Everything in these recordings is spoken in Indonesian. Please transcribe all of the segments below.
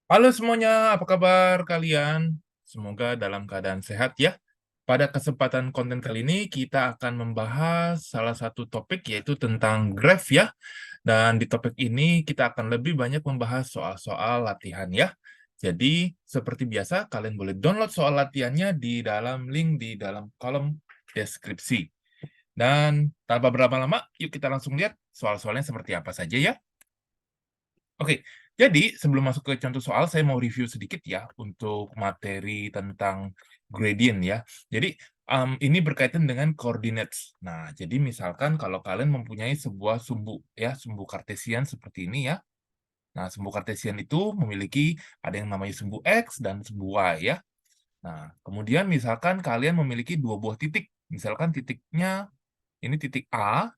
Halo semuanya, apa kabar kalian? Semoga dalam keadaan sehat ya. Pada kesempatan konten kali ini kita akan membahas salah satu topik yaitu tentang graph ya. Dan di topik ini kita akan lebih banyak membahas soal-soal latihan ya. Jadi seperti biasa kalian boleh download soal latihannya di dalam link di dalam kolom deskripsi. Dan tanpa berlama-lama, yuk kita langsung lihat soal-soalnya seperti apa saja ya. Oke, jadi sebelum masuk ke contoh soal, saya mau review sedikit ya untuk materi tentang gradient ya. Jadi ini berkaitan dengan coordinates. Nah, jadi misalkan kalau kalian mempunyai sebuah sumbu ya, sumbu kartesian seperti ini ya. Nah, sumbu kartesian itu memiliki ada yang namanya sumbu x dan sumbu y ya. Nah, kemudian misalkan kalian memiliki dua buah titik. Misalkan titiknya ini titik A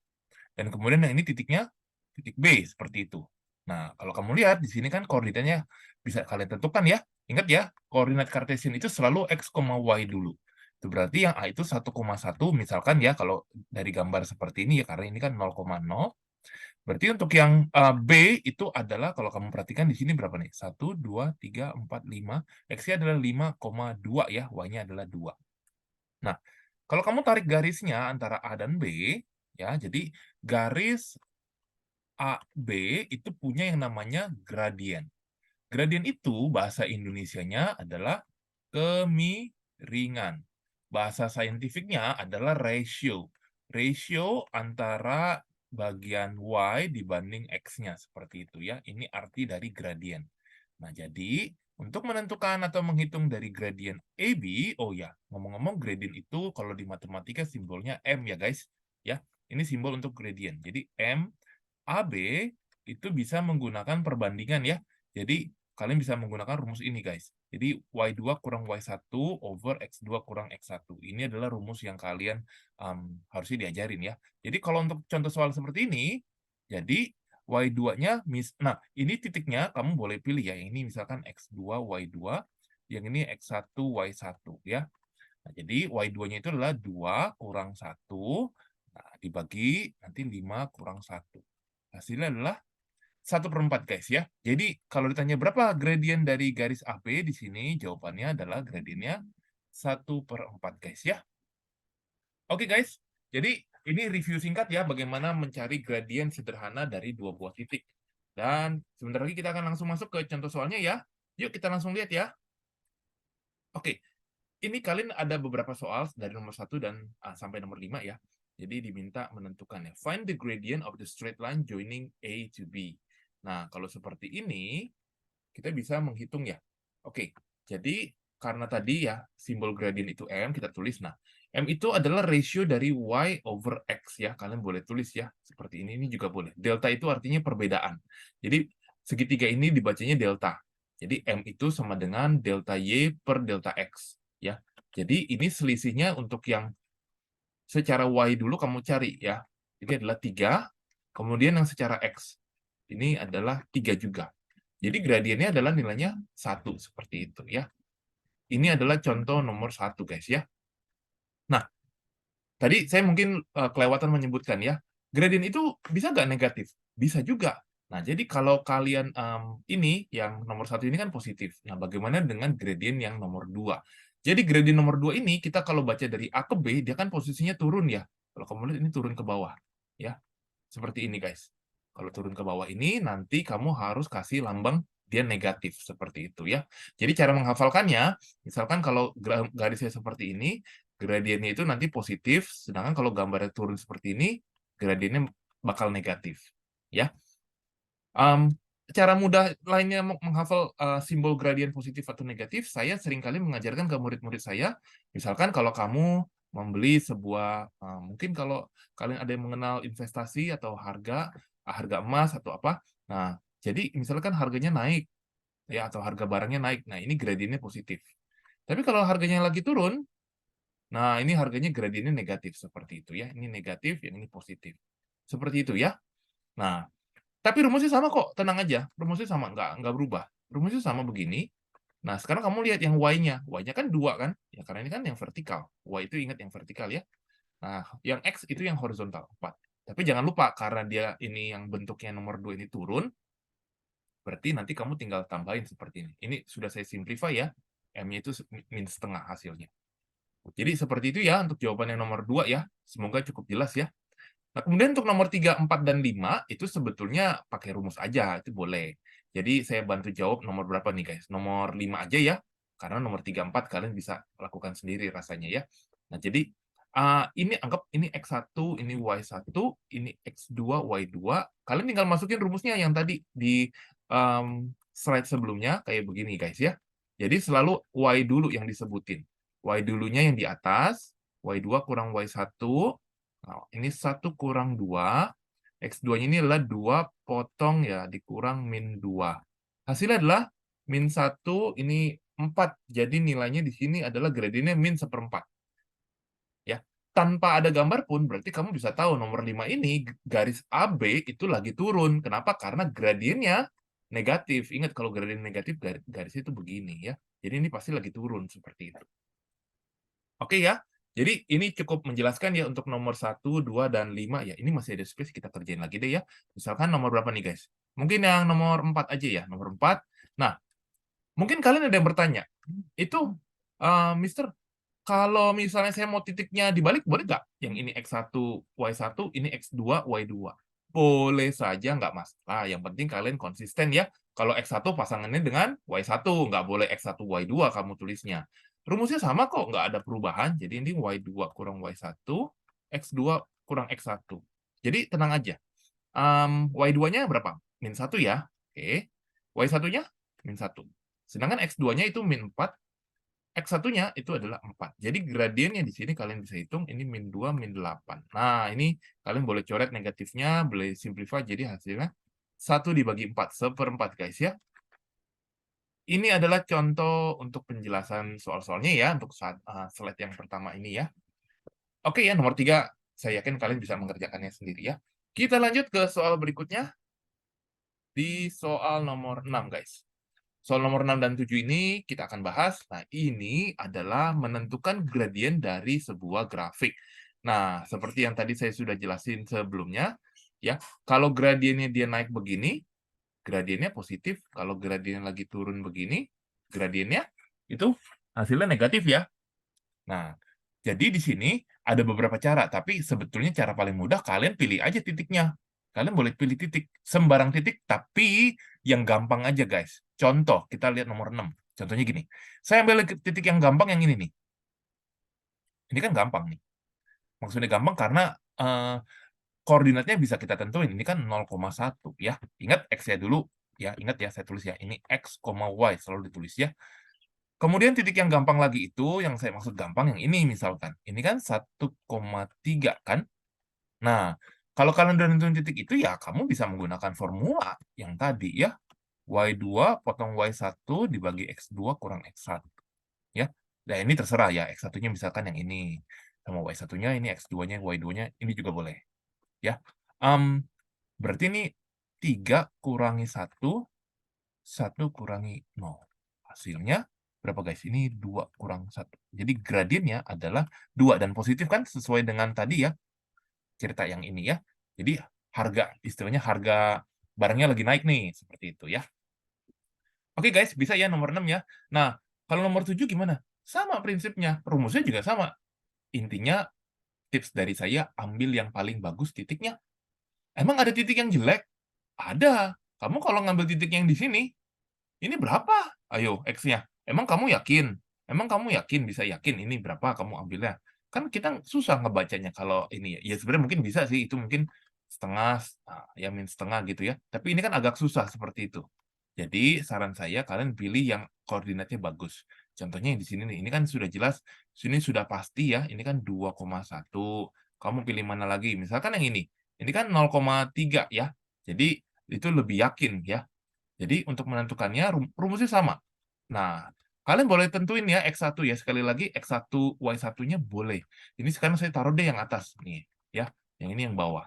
dan kemudian yang ini titiknya titik B seperti itu. Nah, kalau kamu lihat di sini kan koordinatnya bisa kalian tentukan ya. Ingat ya, koordinat kartesian itu selalu x, y dulu. Itu berarti yang A itu 1,1 misalkan ya kalau dari gambar seperti ini ya karena ini kan 0,0. Berarti untuk yang B itu adalah kalau kamu perhatikan di sini berapa nih? 1, 2, 3, 4, 5. X-nya adalah 5,2 ya, Y-nya adalah 2. Nah, kalau kamu tarik garisnya antara A dan B, ya, jadi garis AB itu punya yang namanya gradien. Gradien itu bahasa Indonesianya adalah kemiringan. Bahasa saintifiknya adalah ratio. Ratio antara bagian Y dibanding X-nya, seperti itu ya. Ini arti dari gradien. Nah, jadi untuk menentukan atau menghitung dari gradien AB, oh ya, ngomong-ngomong gradien itu kalau di matematika simbolnya M ya guys. Ya, ini simbol untuk gradien. Jadi M AB itu bisa menggunakan perbandingan ya. Jadi kalian bisa menggunakan rumus ini guys. Jadi Y2 kurang Y1 over X2 kurang X1. Ini adalah rumus yang kalian harusnya diajarin ya. Jadi kalau untuk contoh soal seperti ini, jadi Y2-nya, nah ini titiknya kamu boleh pilih ya. Ini misalkan X2, Y2, yang ini X1, Y1 ya. Nah, jadi Y2-nya itu adalah 2 kurang 1, nah, dibagi nanti 5 kurang 1. Hasilnya adalah 1/4 guys ya. Jadi kalau ditanya berapa gradien dari garis AB di sini, jawabannya adalah gradiennya 1/4 guys ya. Oke guys, jadi ini review singkat ya bagaimana mencari gradien sederhana dari dua buah titik. Dan sebentar lagi kita akan langsung masuk ke contoh soalnya ya. Yuk kita langsung lihat ya. Oke, ini kalian ada beberapa soal dari nomor 1 dan sampai nomor 5 ya. Jadi diminta menentukan ya. Find the gradient of the straight line joining A to B. Nah, kalau seperti ini, kita bisa menghitung ya. Oke, jadi karena tadi ya, simbol gradient itu M, kita tulis. Nah, M itu adalah ratio dari Y over X ya. Kalian boleh tulis ya, seperti ini juga boleh. Delta itu artinya perbedaan. Jadi, segitiga ini dibacanya delta. Jadi, M itu sama dengan delta Y per delta X. Ya, jadi ini selisihnya untuk yang secara Y dulu kamu cari ya. Ini adalah 3, kemudian yang secara X. Ini adalah 3 juga. Jadi gradiennya adalah nilainya 1, seperti itu ya. Ini adalah contoh nomor 1 guys ya. Nah, tadi saya mungkin kelewatan menyebutkan ya, gradien itu bisa nggak negatif? Bisa juga. Nah, jadi kalau kalian ini yang nomor 1 ini kan positif. Nah, bagaimana dengan gradien yang nomor 2? Jadi gradien nomor 2 ini kita kalau baca dari A ke B, dia kan posisinya turun ya. Kalau kamu lihat ini turun ke bawah. Ya, seperti ini guys. Kalau turun ke bawah ini, nanti kamu harus kasih lambang dia negatif, seperti itu ya. Jadi cara menghafalkannya, misalkan kalau garisnya seperti ini, gradiennya itu nanti positif, sedangkan kalau gambarnya turun seperti ini, gradiennya bakal negatif. Ya, cara mudah lainnya menghafal simbol gradien positif atau negatif, saya seringkali mengajarkan ke murid-murid saya, misalkan kalau kamu membeli sebuah, mungkin kalau kalian ada yang mengenal investasi atau harga, harga emas atau apa, nah jadi misalkan harganya naik, ya atau harga barangnya naik, nah ini gradiennya positif. Tapi kalau harganya lagi turun, nah ini harganya gradiennya negatif, seperti itu ya, ini negatif, yang ini positif. Seperti itu ya. Nah, tapi rumusnya sama kok, tenang aja, rumusnya sama, nggak berubah. Rumusnya sama begini. Nah, sekarang kamu lihat yang Y-nya. Y-nya kan 2 kan? Ya, karena ini kan yang vertikal. Y itu ingat yang vertikal ya. Nah, yang X itu yang horizontal, 4. Tapi jangan lupa, karena dia ini yang bentuknya nomor 2 ini turun, Berarti nanti kamu tinggal tambahin seperti ini. Ini sudah saya simplify ya. M-nya itu min setengah hasilnya. Jadi seperti itu ya untuk jawaban yang nomor 2 ya. Semoga cukup jelas ya. Nah, kemudian untuk nomor 3, 4, dan 5 itu sebetulnya pakai rumus aja, itu boleh. Jadi saya bantu jawab nomor berapa nih guys? Nomor 5 aja ya. Karena nomor 3, 4 kalian bisa lakukan sendiri rasanya ya. Nah, jadi ini anggap ini X1, ini Y1, ini X2, Y2. Kalian tinggal masukin rumusnya yang tadi di slide sebelumnya kayak begini guys ya. Jadi selalu Y dulu yang disebutin. Y dulunya yang di atas, Y2 kurang Y1. Nah, ini 1 kurang 2. X2-nya ini adalah 2 potong ya, dikurang min 2. Hasilnya adalah min 1, ini 4. Jadi nilainya di sini adalah gradiennya min 1/4. Ya. Tanpa ada gambar pun, berarti kamu bisa tahu nomor 5 ini garis AB itu lagi turun. Kenapa? Karena gradiennya negatif. Ingat kalau gradien negatif, garisnya itu begini ya. Jadi ini pasti lagi turun seperti itu. Oke ya. Jadi ini cukup menjelaskan ya untuk nomor 1, 2, dan 5 ya. Ini masih ada space, kita kerjain lagi deh ya. Misalkan nomor berapa nih guys? Mungkin yang nomor 4 aja ya, nomor 4. Nah, mungkin kalian ada yang bertanya, itu Mister, kalau misalnya saya mau titiknya dibalik, boleh nggak? Yang ini X1, Y1, ini X2, Y2. Boleh saja, nggak masalah. Yang penting kalian konsisten ya. Kalau X1 pasangannya dengan Y1, nggak boleh X1, Y2 kamu tulisnya. Rumusnya sama kok, nggak ada perubahan. Jadi ini Y2 kurang Y1, X2 kurang X1. Jadi tenang aja. Y2-nya berapa? Min 1 ya. Oke. Y1-nya min 1. Sedangkan X2-nya itu min 4, X1-nya itu adalah 4. Jadi gradiennya di sini kalian bisa hitung, ini min 2, min 8. Nah, ini kalian boleh coret negatifnya, boleh simplify, jadi hasilnya 1 dibagi 4, 1/4 guys ya. Ini adalah contoh untuk penjelasan soal-soalnya ya, untuk slide yang pertama ini ya. Oke ya, nomor 3, saya yakin kalian bisa mengerjakannya sendiri ya. Kita lanjut ke soal berikutnya, di soal nomor 6 guys. Soal nomor 6 dan 7 ini kita akan bahas. Nah, ini adalah menentukan gradien dari sebuah grafik. Nah, seperti yang tadi saya sudah jelasin sebelumnya, ya. Kalau gradiennya dia naik begini, gradiennya positif. Kalau gradiennya lagi turun begini, gradiennya itu hasilnya negatif ya. Nah, jadi di sini ada beberapa cara, tapi sebetulnya cara paling mudah kalian pilih aja titiknya. Kalian boleh pilih titik, sembarang titik, tapi yang gampang aja guys. Contoh, kita lihat nomor 6. Contohnya gini, saya ambil titik yang gampang yang ini nih. Ini kan gampang nih. Maksudnya gampang karena koordinatnya bisa kita tentuin. Ini kan 0,1 ya. Ingat X-nya dulu, ya. Ingat ya, saya tulis ya. Ini X, Y, selalu ditulis ya. Kemudian titik yang gampang lagi itu, yang saya maksud gampang yang ini misalkan. Ini kan 1,3 kan? Nah, kalau kalian udah nentuin titik itu ya kamu bisa menggunakan formula yang tadi ya. Y2 potong Y1 dibagi X2 kurang X1. Ya. Nah, ini terserah ya. X1-nya misalkan yang ini. Sama Y1-nya, ini X2-nya, Y2-nya, ini juga boleh. Ya. Berarti ini 3 kurangi 1, 1 kurangi 0. Hasilnya berapa guys? Ini 2 kurang 1. Jadi gradiennya adalah 2 dan positif kan sesuai dengan tadi ya, cerita yang ini ya. Jadi harga, istilahnya harga barangnya lagi naik nih, seperti itu ya. Oke guys, bisa ya nomor 6 ya. Nah, kalau nomor 7 gimana? Sama prinsipnya, rumusnya juga sama. Intinya tips dari saya, ambil yang paling bagus titiknya. Emang ada titik yang jelek? Ada. Kamu kalau ngambil titik yang di sini, ini berapa? Ayo, X-nya. Emang kamu yakin? Emang kamu yakin, bisa yakin ini berapa kamu ambilnya? Kan kita susah ngebacanya kalau ini ya. Ya sebenarnya mungkin bisa sih, itu mungkin setengah, ya min setengah gitu ya. Tapi ini kan agak susah seperti itu. Jadi saran saya kalian pilih yang koordinatnya bagus. Contohnya yang di sini nih, ini kan sudah jelas, sini sudah pasti ya, ini kan 2,1. Kamu pilih mana lagi? Misalkan yang ini kan 0,3 ya. Jadi itu lebih yakin ya. Jadi untuk menentukannya rumusnya sama. Nah, kalian boleh tentuin ya X1 ya. Sekali lagi X1, Y1-nya boleh. Ini sekarang saya taruh deh yang atas nih ya. Yang ini yang bawah.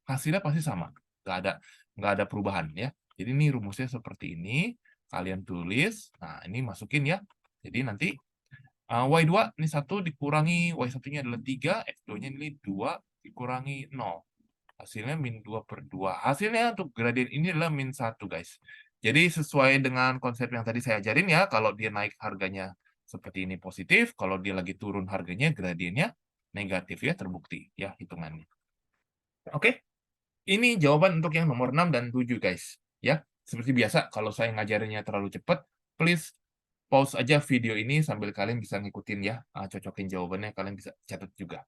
Hasilnya pasti sama. Nggak ada perubahan ya. Jadi ini rumusnya seperti ini. Kalian tulis. Nah, ini masukin ya. Jadi nanti Y2 ini 1 dikurangi Y1-nya adalah 3, X2-nya ini 2 dikurangi 0. Hasilnya min 2/2. Hasilnya untuk gradien ini adalah min 1 guys. Jadi sesuai dengan konsep yang tadi saya ajarin ya, kalau dia naik harganya seperti ini positif, kalau dia lagi turun harganya gradiennya negatif ya, terbukti ya hitungannya. Oke, ini jawaban untuk yang nomor 6 dan 7 guys. Ya, seperti biasa kalau saya ngajarinnya terlalu cepat, please pause aja video ini sambil kalian bisa ngikutin ya, cocokin jawabannya, kalian bisa catat juga.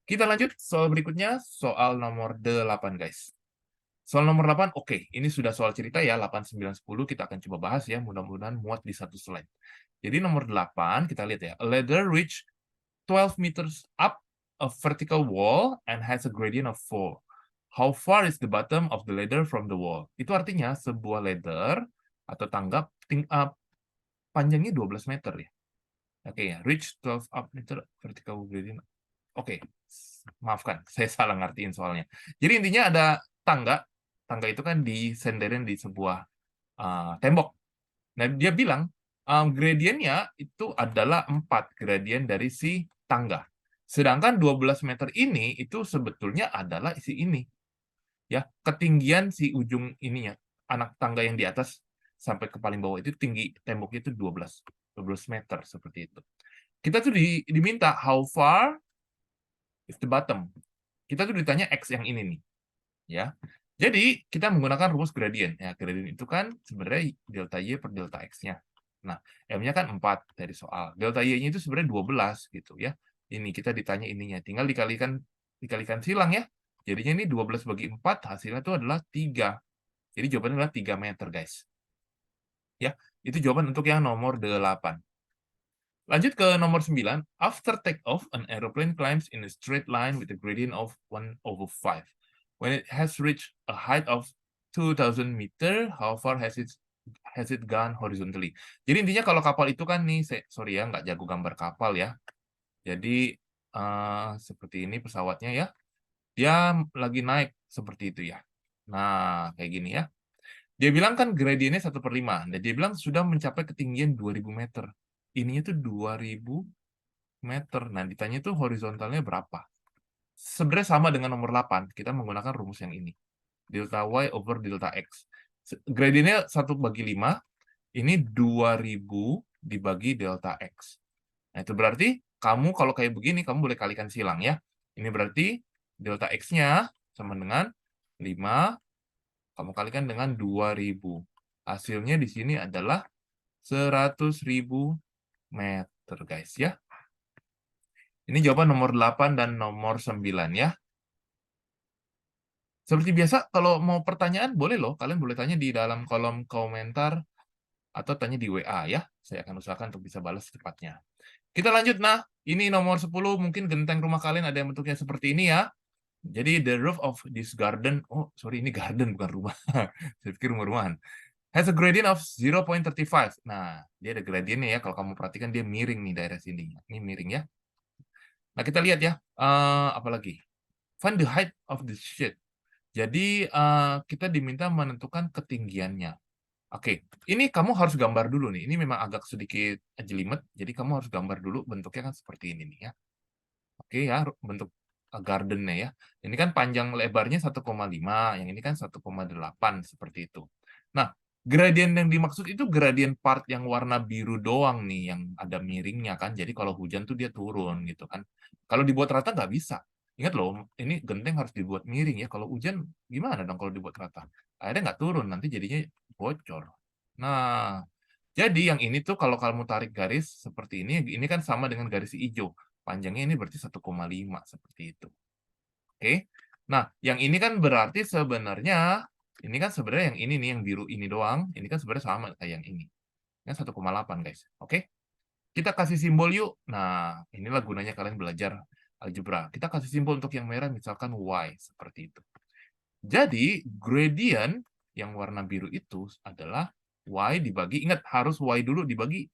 Kita lanjut soal berikutnya, soal nomor 8 guys. Soal nomor 8, oke, ini sudah soal cerita ya, 8, 9, 10 kita akan coba bahas ya, mudah-mudahan muat di satu slide. Jadi nomor 8, kita lihat ya, a ladder reach 12 meters up a vertical wall and has a gradient of 4. How far is the bottom of the ladder from the wall? Itu artinya sebuah ladder atau tangga panjangnya 12 meter ya. Oke ya, reach 12 up meter vertical gradient. Oke, maafkan, saya salah ngertiin soalnya. Jadi intinya ada tangga, tangga itu kan disenderin di sebuah tembok. Nah, dia bilang gradiennya itu adalah 4 gradien dari si tangga. Sedangkan 12 meter ini itu sebetulnya adalah isi ini. Ya, ketinggian si ujung ininya, anak tangga yang di atas sampai ke paling bawah itu tinggi temboknya itu 12 meter seperti itu. Kita tuh diminta how far is the bottom. Kita tuh ditanya X yang ini nih, ya. Jadi, kita menggunakan rumus gradien. Ya, gradien itu kan sebenarnya delta Y per delta X-nya. Nah, M-nya kan 4 dari soal. Delta Y-nya itu sebenarnya 12 gitu ya. Ini kita ditanya ininya, tinggal dikalikan silang ya. Jadinya ini 12 bagi 4, hasilnya itu adalah 3. Jadi jawabannya adalah 3 meter, guys. Ya, itu jawaban untuk yang nomor 8. Lanjut ke nomor 9. After takeoff, an aeroplane climbs in a straight line with a gradient of 1/5. When it has reached a height of 2000 meter, how far has it gone horizontally? Jadi intinya kalau kapal itu kan nih, sorry ya, nggak jago gambar kapal ya. Jadi seperti ini pesawatnya ya. Dia lagi naik seperti itu ya. Nah, kayak gini ya. Dia bilang kan gradiennya 1/5. Dan dia bilang sudah mencapai ketinggian 2000 meter. Ininya tuh 2000 meter. Nah, ditanya itu horizontalnya berapa? Sebenarnya sama dengan nomor 8, kita menggunakan rumus yang ini. Delta Y over delta X. Gradiennya 1/5, ini 2000 dibagi delta X. Nah, itu berarti kamu kalau kayak begini, kamu boleh kalikan silang ya. Ini berarti delta X-nya sama dengan 5, kamu kalikan dengan 2000. Hasilnya di sini adalah 100.000 meter, guys ya. Ini jawaban nomor 8 dan nomor 9 ya. Seperti biasa, kalau mau pertanyaan boleh loh, kalian boleh tanya di dalam kolom komentar atau tanya di WA ya. Saya akan usahakan untuk bisa balas secepatnya. Kita lanjut, nah. Ini nomor 10, mungkin genteng rumah kalian ada yang bentuknya seperti ini ya. Jadi the roof of this garden, oh sorry ini garden bukan rumah. Saya pikir rumah-rumahan. Has a gradient of 0.35. Nah, dia ada gradiennya ya. Kalau kamu perhatikan dia miring nih daerah sini. Ini miring ya. Nah, kita lihat ya. Apa lagi? Find the height of the sheet. Jadi, kita diminta menentukan ketinggiannya. Oke, ini kamu harus gambar dulu nih. Ini memang agak sedikit jelimet, jadi kamu harus gambar dulu bentuknya kan seperti ini nih ya. Oke ya, bentuk garden-nya ya. Ini kan panjang lebarnya 1,5, yang ini kan 1,8 seperti itu. Nah, gradien yang dimaksud itu gradien part yang warna biru doang nih, yang ada miringnya kan. Jadi kalau hujan tuh dia turun gitu kan. Kalau dibuat rata nggak bisa. Ingat loh, ini genteng harus dibuat miring ya. Kalau hujan gimana dong kalau dibuat rata? Akhirnya nggak turun, nanti jadinya bocor. Nah, jadi yang ini tuh kalau kamu tarik garis seperti ini kan sama dengan garis hijau. Panjangnya ini berarti 1,5 seperti itu. Oke. Nah, yang ini kan berarti sebenarnya ini kan sebenarnya yang ini nih yang biru ini doang, ini kan sebenarnya sama kayak yang ini. Kan 1,8 guys. Oke. Kita kasih simbol yuk. Nah, inilah gunanya kalian belajar algebra. Kita kasih simbol untuk yang merah misalkan Y seperti itu. Jadi, gradient yang warna biru itu adalah Y dibagi, ingat harus Y dulu dibagi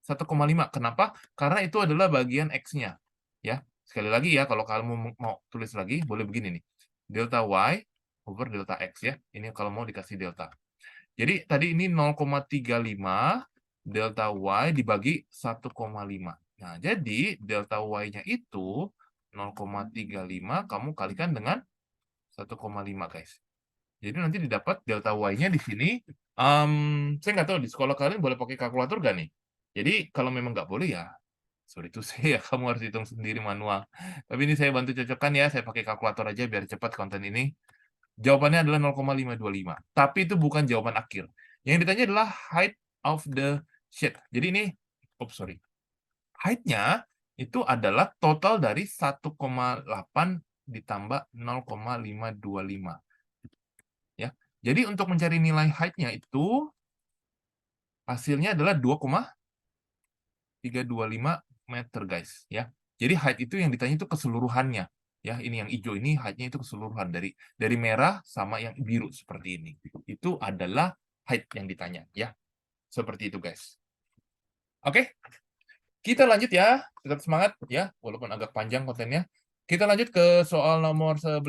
1,5. Kenapa? Karena itu adalah bagian X-nya. Ya, sekali lagi ya, kalau kamu mau tulis lagi, boleh begini nih. Delta Y over delta X ya. Ini kalau mau dikasih delta. Jadi tadi ini 0,35 delta Y dibagi 1,5. Nah, jadi delta Y-nya itu 0,35 kamu kalikan dengan 1,5 guys. Jadi nanti didapat delta Y-nya di sini. Saya nggak tahu di sekolah kalian boleh pakai kalkulator nggak nih? Jadi kalau memang nggak boleh ya, sorry itu saya kamu harus hitung sendiri manual. Tapi ini saya bantu cocokkan ya, saya pakai kalkulator aja biar cepat konten ini. Jawabannya adalah 0,525. Tapi itu bukan jawaban akhir. Yang ditanya adalah height of the shed. Jadi ini, sorry. Height-nya itu adalah total dari 1,8 ditambah 0,525. Ya. Jadi untuk mencari nilai height-nya itu hasilnya adalah 2,325 meter, guys, ya. Jadi height itu yang ditanya itu keseluruhannya, ya. Ini yang hijau ini height-nya itu keseluruhan dari merah sama yang biru seperti ini. Itu adalah height yang ditanya, ya. Seperti itu, guys. Oke. Kita lanjut ya. Tetap semangat ya, walaupun agak panjang kontennya. Kita lanjut ke soal nomor 11.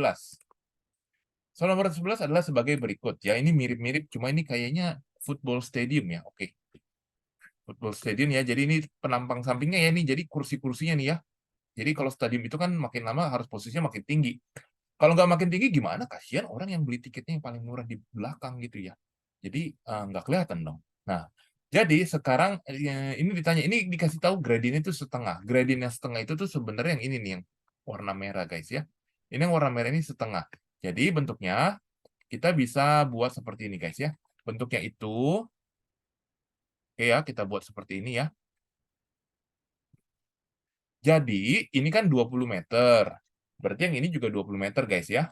Soal nomor 11 adalah sebagai berikut ya. Ini mirip-mirip, cuma ini kayaknya football stadium ya. Oke. Football stadium ya. Jadi ini penampang sampingnya ya nih. Jadi kursi-kursinya nih ya. Jadi kalau stadium itu kan makin lama harus posisinya makin tinggi. Kalau nggak makin tinggi gimana? Kasihan orang yang beli tiketnya yang paling murah di belakang gitu ya. Jadi nggak kelihatan dong. Nah, jadi sekarang ini ditanya, ini dikasih tahu gradiennya itu setengah. Gradien yang setengah itu tuh sebenarnya yang ini nih, yang warna merah guys ya. Ini yang warna merah ini setengah. Jadi bentuknya kita bisa buat seperti ini guys ya. Bentuknya itu, oke ya, kita buat seperti ini ya. Jadi ini kan 20 meter. Berarti yang ini juga 20 meter guys ya.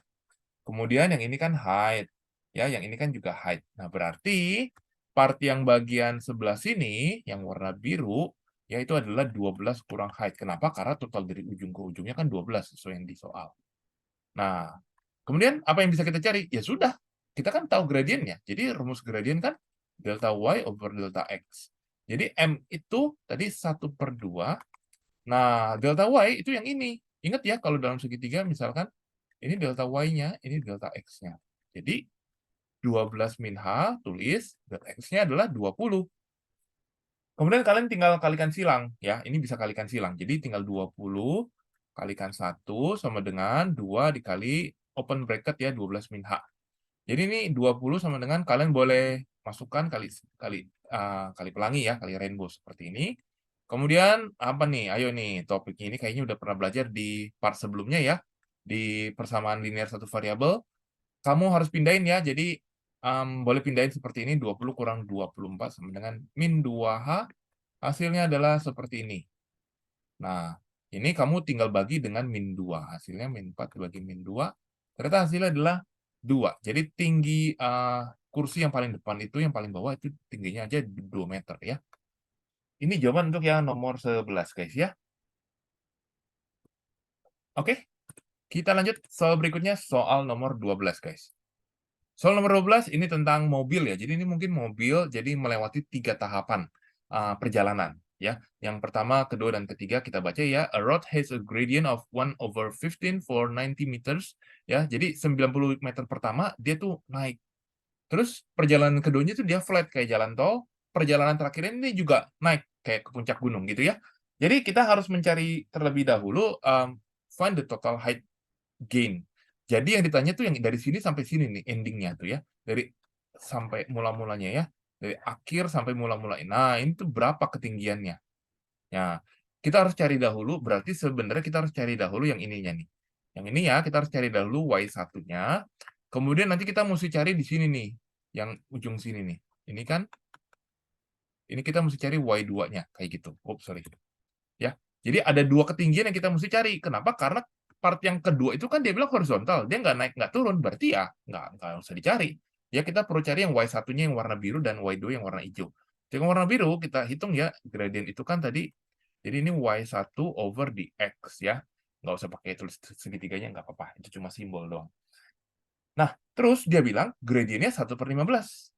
Kemudian yang ini kan height. Ya, yang ini kan juga height. Nah, berarti part yang bagian sebelah sini, yang warna biru, ya itu adalah 12 kurang height. Kenapa? Karena total dari ujung ke ujungnya kan 12 sesuai yang di soal. Nah, kemudian apa yang bisa kita cari? Ya sudah, kita kan tahu gradiennya. Jadi rumus gradien kan delta Y over delta X. Jadi M itu tadi 1/2. Nah, delta Y itu yang ini. Ingat ya, kalau dalam segitiga misalkan, ini delta Y-nya, ini delta X-nya. Jadi, 12 min H, tulis, delta X-nya adalah 20. Kemudian kalian tinggal kalikan silang. Ya, ini bisa kalikan silang. Jadi, tinggal 20 kalikan 1 sama dengan 2 dikali open bracket ya, 12 min H. Jadi, ini 20 sama dengan kalian boleh masukkan kali kali pelangi ya, kali rainbow seperti ini. Kemudian apa nih? Ayo nih, topik ini kayaknya udah pernah belajar di part sebelumnya ya. Di persamaan linear satu variabel. Kamu harus pindahin ya. Jadi boleh pindahin seperti ini, 20 kurang 24 sama dengan min 2H. Hasilnya adalah seperti ini. Nah, ini kamu tinggal bagi dengan min 2. Hasilnya min 4 dibagi min 2. Ternyata hasilnya adalah 2. Jadi tinggi kursi yang paling depan itu, yang paling bawah itu tingginya aja 2 meter ya. Ini jawaban untuk yang nomor 11 guys ya. Oke, kita lanjut soal berikutnya, soal nomor 12 guys. Soal nomor 12 ini tentang mobil ya. Jadi ini mungkin mobil jadi melewati 3 tahapan perjalanan ya. Yang pertama, kedua, dan ketiga kita baca ya. A road has a gradient of 1/15 for 90 meters ya. Jadi 90 meter pertama dia tuh naik. Terus perjalanan keduanya tuh dia flat kayak jalan tol. Perjalanan terakhirnya ini juga naik kayak ke puncak gunung gitu ya. Jadi kita harus mencari terlebih dahulu find the total height gain. Jadi yang ditanya tuh yang dari sini sampai sini nih endingnya tuh ya. Dari sampai mula-mulanya ya. Dari akhir sampai mula-mula. Nah, ini tuh berapa ketinggiannya. Nah, kita harus cari dahulu, berarti sebenarnya kita harus cari dahulu yang ininya nih. Yang ini ya, kita harus cari dahulu Y1-nya. Kemudian nanti kita mesti cari di sini nih, yang ujung sini nih. Ini kan, ini kita mesti cari Y2-nya, kayak gitu. Sorry. Ya, jadi ada 2 ketinggian yang kita mesti cari. Kenapa? Karena part yang kedua itu kan dia bilang horizontal, dia nggak naik nggak turun, berarti ya nggak usah dicari. Ya kita perlu cari yang Y1-nya yang warna biru dan Y2 yang warna hijau. Jadi yang warna biru kita hitung ya, gradient itu kan tadi, jadi ini Y1 over di X ya. Nggak usah pakai tulis segitiganya, nggak apa-apa, itu cuma simbol doang. Nah, terus dia bilang gradientnya 1/15.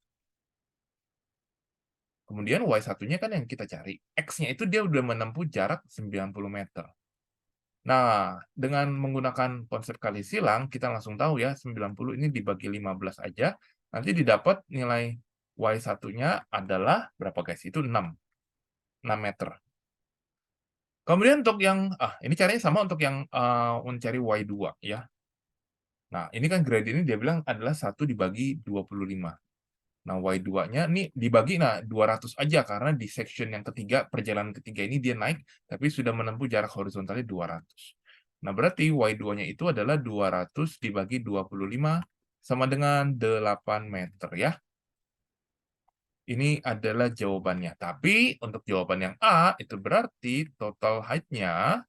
Kemudian Y1-nya kan yang kita cari. X-nya itu dia udah menempuh jarak 90 meter. Nah, dengan menggunakan konsep kali silang, kita langsung tahu ya, 90 ini dibagi 15 aja, nanti didapat nilai Y1-nya adalah berapa guys? Itu 6 meter. Kemudian untuk yang, ini caranya sama untuk yang mencari Y2 ya. Nah, ini kan gradiennya dia bilang adalah 1 dibagi 25. Nah, Y2-nya ini dibagi 200 aja karena di section yang ketiga, perjalanan ketiga ini dia naik, tapi sudah menempuh jarak horizontalnya 200. Nah, berarti Y2-nya itu adalah 200 dibagi 25 sama dengan 8 meter ya. Ini adalah jawabannya. Tapi untuk jawaban yang A, itu berarti total height-nya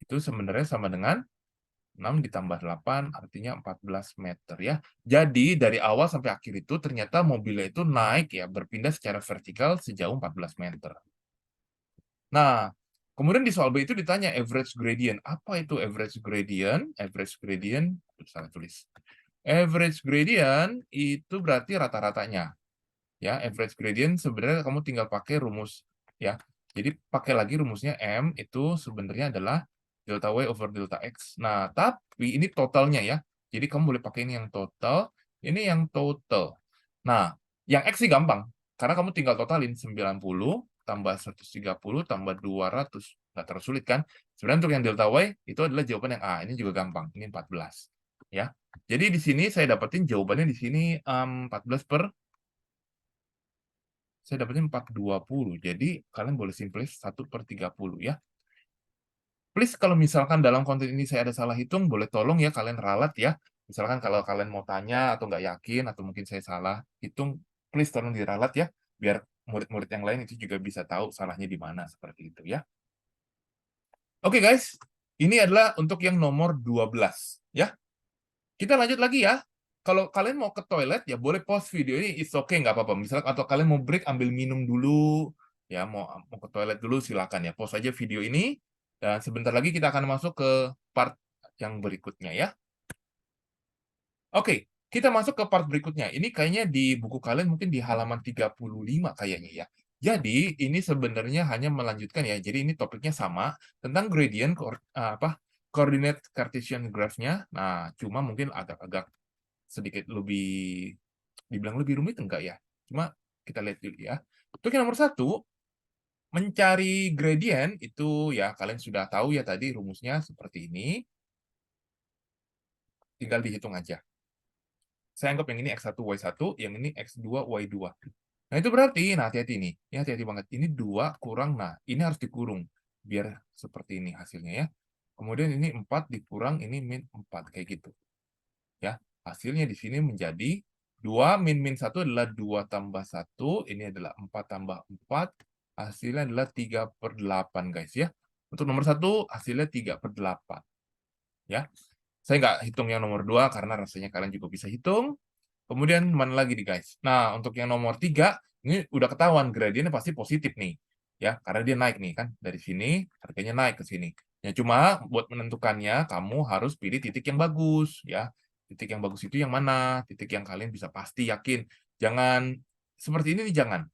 itu sebenarnya sama dengan 6 ditambah 8 artinya 14 meter ya. Jadi dari awal sampai akhir itu ternyata mobilnya itu naik ya, berpindah secara vertikal sejauh 14 meter. Nah, kemudian di soal B itu ditanya average gradient. Apa itu average gradient? Average gradient, salah tulis. Average gradient itu berarti rata-ratanya. Ya, average gradient sebenarnya kamu tinggal pakai rumus ya. Jadi pakai lagi rumusnya M itu sebenarnya adalah delta Y over delta X. Nah, tapi ini totalnya ya. Jadi kamu boleh pakai ini yang total, ini yang total. Nah, yang X sih gampang. Karena kamu tinggal totalin 90 tambah 130 tambah 200. Nggak terlalu sulit kan? Sebenarnya untuk yang delta Y itu adalah jawaban yang A. Ini juga gampang. Ini 14. Ya. Jadi di sini saya dapetin jawabannya di sini 14 per saya dapatnya 420. Jadi kalian boleh simplis 1/30 ya. Please kalau misalkan dalam konten ini saya ada salah hitung, boleh tolong ya kalian ralat ya. Misalkan kalau kalian mau tanya atau nggak yakin atau mungkin saya salah hitung, please tolong diralat ya. Biar murid-murid yang lain itu juga bisa tahu salahnya di mana seperti itu ya. Oke guys, ini adalah untuk yang nomor 12 ya. Kita lanjut lagi ya. Kalau kalian mau ke toilet ya boleh pause video ini, it's okay nggak apa-apa. Misalnya atau kalian mau break ambil minum dulu, ya mau ke toilet dulu silakan ya. Pause aja video ini dan sebentar lagi kita akan masuk ke part yang berikutnya ya. Oke, kita masuk ke part berikutnya. Ini kayaknya di buku kalian mungkin di halaman 35 kayaknya ya. Jadi ini sebenarnya hanya melanjutkan ya. Jadi ini topiknya sama tentang gradient coordinate Cartesian graph-nya. Nah, cuma mungkin agak-agak sedikit lebih dibilang lebih rumit enggak ya? Cuma kita lihat dulu ya. Untuk yang nomor 1, mencari gradient itu ya kalian sudah tahu ya tadi rumusnya seperti ini. Tinggal dihitung aja. Saya anggap yang ini X1, Y1, yang ini X2, Y2. Nah, itu berarti, nah hati-hati nih. Ya, hati-hati banget. Ini 2 kurang, nah ini harus dikurung. Biar seperti ini hasilnya ya. Kemudian ini 4 dikurang, ini min 4. Kayak gitu. Ya, hasilnya di sini menjadi 2 min 1 adalah 2 tambah 1, ini adalah 4 tambah 4, hasilnya adalah 3/8 guys ya. Untuk nomor 1 hasilnya 3/8 ya. Saya nggak hitung yang nomor 2 karena rasanya kalian juga bisa hitung. Kemudian mana lagi nih guys? Nah, untuk yang nomor 3 ini udah ketahuan gradiennya pasti positif nih. Ya, karena dia naik nih kan. Dari sini harganya naik ke sini. Ya cuma buat menentukannya kamu harus pilih titik yang bagus ya. Titik yang bagus itu yang mana? Titik yang kalian bisa pasti yakin. Jangan seperti ini nih jangan.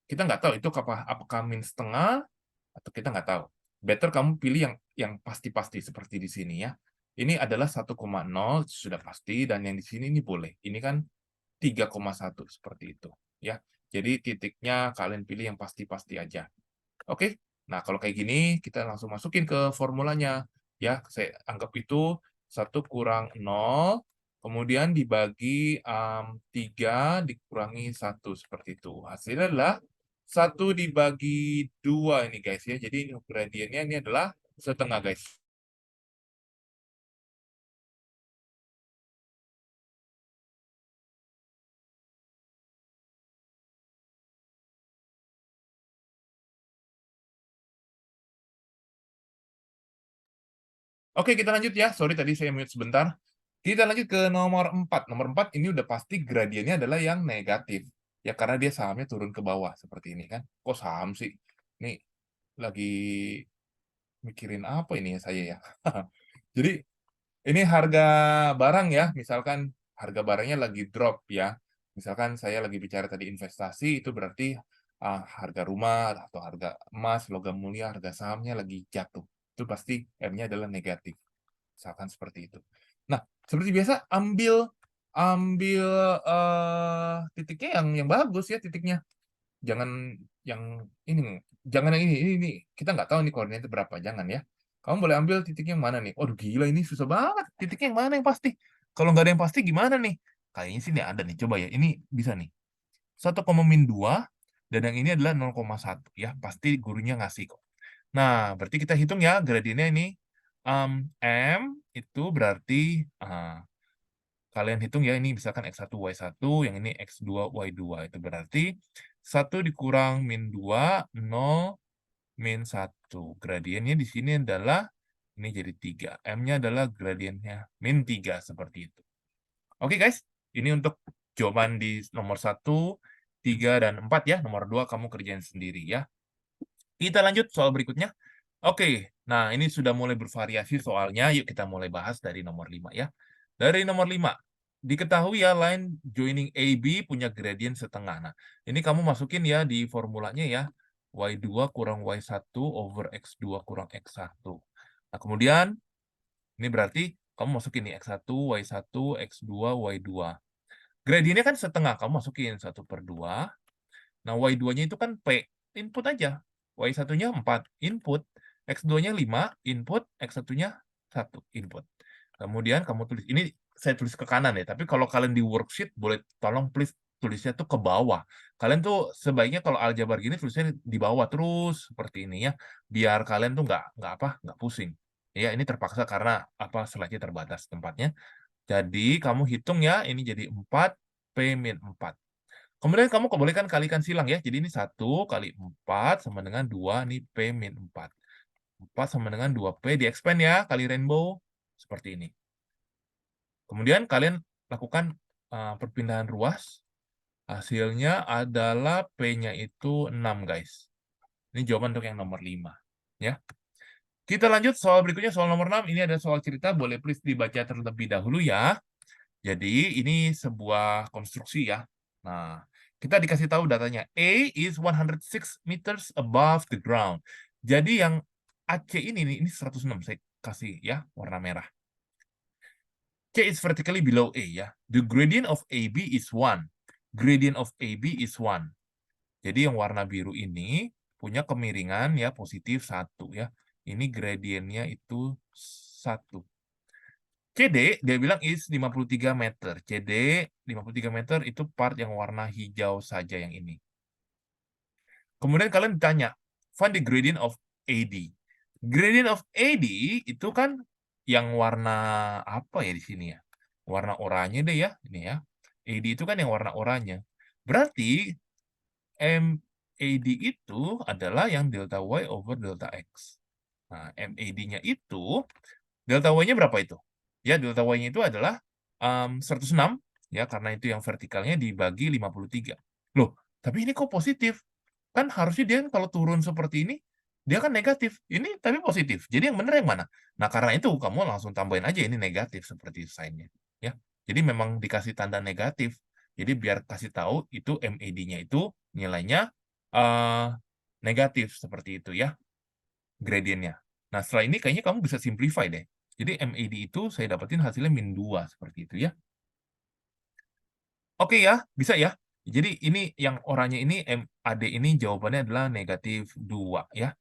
Kita nggak tahu itu apakah min setengah atau kita nggak tahu. Better kamu pilih yang pasti-pasti seperti di sini ya. Ini adalah 1,0 sudah pasti dan yang di sini ini boleh. Ini kan 3,1 seperti itu ya. Jadi titiknya kalian pilih yang pasti-pasti aja. Oke. Nah, kalau kayak gini kita langsung masukin ke formulanya ya. Saya anggap itu 1 - 0 kemudian dibagi 3 dikurangi 1 seperti itu. Hasilnya adalah 1 dibagi 2 ini guys ya. Jadi gradiennya ini adalah setengah guys. Oke, kita lanjut ya. Sorry tadi saya mute sebentar. Kita lanjut ke nomor 4. Nomor 4 ini udah pasti gradiennya adalah yang negatif. Ya karena dia sahamnya turun ke bawah seperti ini kan. Kok saham sih? Ini lagi mikirin apa ini ya saya ya. Jadi ini harga barang ya, misalkan harga barangnya lagi drop ya. Misalkan saya lagi bicara tadi investasi, itu berarti harga rumah atau harga emas, logam mulia, harga sahamnya lagi jatuh. Itu pasti M-nya adalah negatif. Misalkan seperti itu. Nah, seperti biasa ambil ambil titiknya yang bagus ya titiknya. Jangan yang ini, jangan yang ini. Kita nggak tahu nih koordinatnya berapa, jangan ya. Kamu boleh ambil titik yang mana nih? Waduh, gila ini susah banget. Titiknya yang mana yang pasti? Kalau nggak ada yang pasti gimana nih? Kayaknya sih nggak ada nih. Coba ya, ini bisa nih. 1,-2, dan yang ini adalah 0,1. Ya, pasti gurunya ngasih kok. Nah, berarti kita hitung ya gradiennya ini. M itu berarti, kalian hitung ya, ini misalkan X1, Y1, yang ini X2, Y2. Itu berarti 1 dikurang min 2, 0, min 1. Gradiennya di sini adalah, ini jadi 3. M-nya adalah gradiennya min 3, seperti itu. Oke guys, ini untuk jawaban di nomor 1, 3, dan 4 ya. Nomor 2 kamu kerjain sendiri ya. Kita lanjut soal berikutnya. Oke, nah ini sudah mulai bervariasi soalnya. Yuk kita mulai bahas dari nomor 5 ya. Dari nomor 5, diketahui ya line joining AB punya gradient setengah. Nah, ini kamu masukin ya di formulanya ya. Y2 kurang Y1 over X2 kurang X1. Nah, kemudian ini berarti kamu masukin nih X1, Y1, X2, Y2. Gradientnya kan setengah, kamu masukin 1/2. Nah, Y2-nya itu kan P, input aja. Y1-nya 4, input. X2-nya 5, input. X1-nya 1, input. Kemudian kamu tulis, ini saya tulis ke kanan ya, tapi kalau kalian di worksheet, boleh tolong please tulisnya tuh ke bawah. Kalian tuh sebaiknya kalau aljabar gini tulisnya di bawah terus, seperti ini ya. Biar kalian tuh nggak pusing. Ya, ini terpaksa karena slide-nya terbatas tempatnya. Jadi kamu hitung ya, ini jadi 4, P min 4. Kemudian kamu bolehkan kalikan silang ya. Jadi ini 1 kali 4 sama dengan 2, ini P min 4. 4 sama dengan 2P, di-expand ya, kali rainbow, seperti ini. Kemudian kalian lakukan perpindahan ruas, hasilnya adalah P-nya itu 6, guys. Ini jawaban untuk yang nomor 5. Ya. Kita lanjut soal berikutnya, soal nomor 6. Ini ada soal cerita, boleh please dibaca terlebih dahulu ya. Jadi ini sebuah konstruksi ya. Nah, kita dikasih tahu datanya. A is 106 meters above the ground. Jadi yang AC ini 106. Saya kasih ya warna merah. C is vertically below A ya. The gradient of AB is 1. Gradient of AB is 1. Jadi yang warna biru ini punya kemiringan ya positif 1 ya. Ini gradiennya itu 1. CD, dia bilang is 53 meter. CD 53 meter itu part yang warna hijau saja yang ini. Kemudian kalian ditanya, find the gradient of AD. Gradient of AD itu kan yang warna apa ya di sini ya? Warna oranye deh ya, ini ya. AD itu kan yang warna oranye. Berarti MAD itu adalah yang delta Y over delta X. Nah, MAD-nya itu, delta Y-nya berapa itu? Ya, delta Y-nya itu adalah 106, ya, karena itu yang vertikalnya dibagi 53. Loh, tapi ini kok positif? Kan harusnya dia kalau turun seperti ini, dia kan negatif. Ini tapi positif. Jadi yang benar yang mana? Nah, karena itu kamu langsung tambahin aja ini negatif seperti sign-nya. Ya. Jadi memang dikasih tanda negatif. Jadi biar kasih tahu itu MAD-nya itu nilainya negatif seperti itu ya, gradiennya. Nah, setelah ini kayaknya kamu bisa simplify deh. Jadi MAD itu saya dapetin hasilnya min 2 seperti itu ya. Oke ya, bisa ya. Jadi ini yang oranye ini MAD ini jawabannya adalah negatif 2 ya.